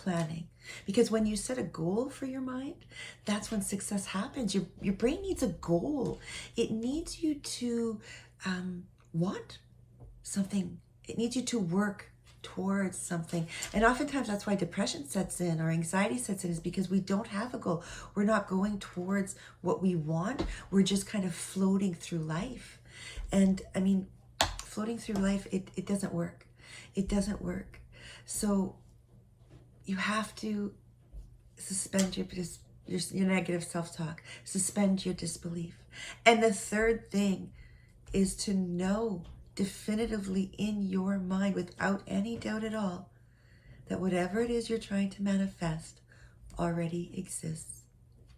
planning. Because when you set a goal for your mind, that's when success happens. Your brain needs a goal. It needs you to want something. It needs you to work towards something. And oftentimes that's why depression sets in or anxiety sets in, is because we don't have a goal. We're not going towards what we want. We're just kind of floating through life. And I mean, floating through life, it doesn't work. It doesn't work. So you have to suspend your negative self-talk, suspend your disbelief. And the third thing is to know definitively in your mind, without any doubt at all, that whatever it is you're trying to manifest already exists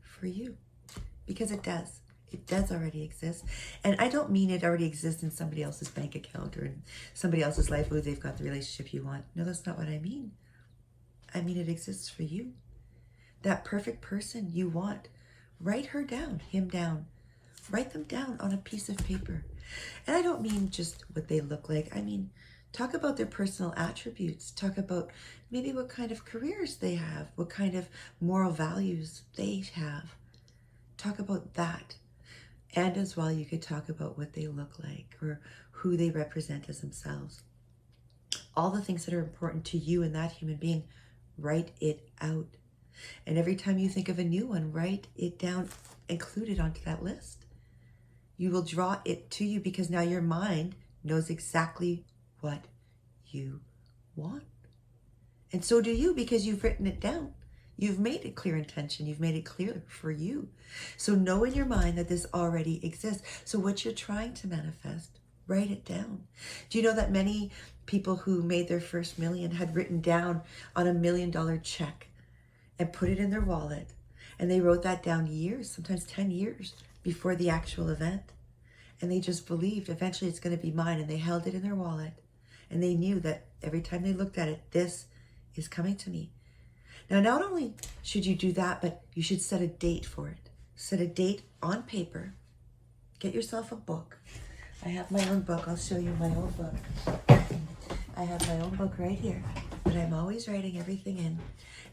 for you. Because it does. It does already exist. And I don't mean it already exists in somebody else's bank account or in somebody else's life where they've got the relationship you want. No, that's not what I mean. I mean it exists for you. That perfect person you want, write her down, him down. Write them down on a piece of paper. And I don't mean just what they look like. I mean, talk about their personal attributes. Talk about maybe what kind of careers they have, what kind of moral values they have. Talk about that. And as well, you could talk about what they look like or who they represent as themselves. All the things that are important to you and that human being, write it out. And every time you think of a new one, write it down, include it onto that list. You will draw it to you because now your mind knows exactly what you want. And so do you, because you've written it down. You've made it clear intention. You've made it clear for you. So know in your mind that this already exists. So what you're trying to manifest, write it down. Do you know that many people who made their first million had written down on $1 million check and put it in their wallet? And they wrote that down years, sometimes 10 years before the actual event. And they just believed eventually it's going to be mine. And they held it in their wallet. And they knew that every time they looked at it, this is coming to me. Now, not only should you do that, but you should set a date for it. Set a date on paper. Get yourself a book. I have my own book. I'll show you my own book. I have my own book right here, but I'm always writing everything in.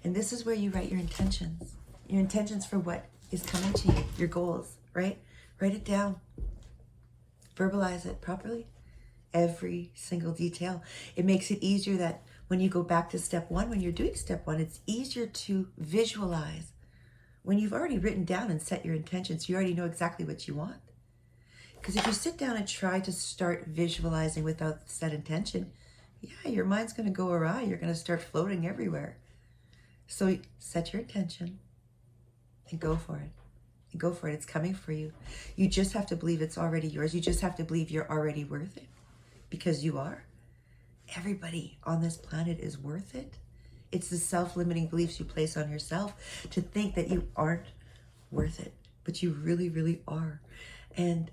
And this is where you write your intentions. Your intentions for what is coming to you, your goals, right? Write it down. Verbalize it properly. Every single detail. It makes it easier that when you go back to step one, when you're doing step one, it's easier to visualize. When you've already written down and set your intentions, you already know exactly what you want. Because if you sit down and try to start visualizing without set intention, yeah, your mind's going to go awry. You're going to start floating everywhere. So set your intention and go for it. And go for it. It's coming for you. You just have to believe it's already yours. You just have to believe you're already worth it. Because you are. Everybody on this planet is worth it. It's the self-limiting beliefs you place on yourself to think that you aren't worth it. But you really, really are. And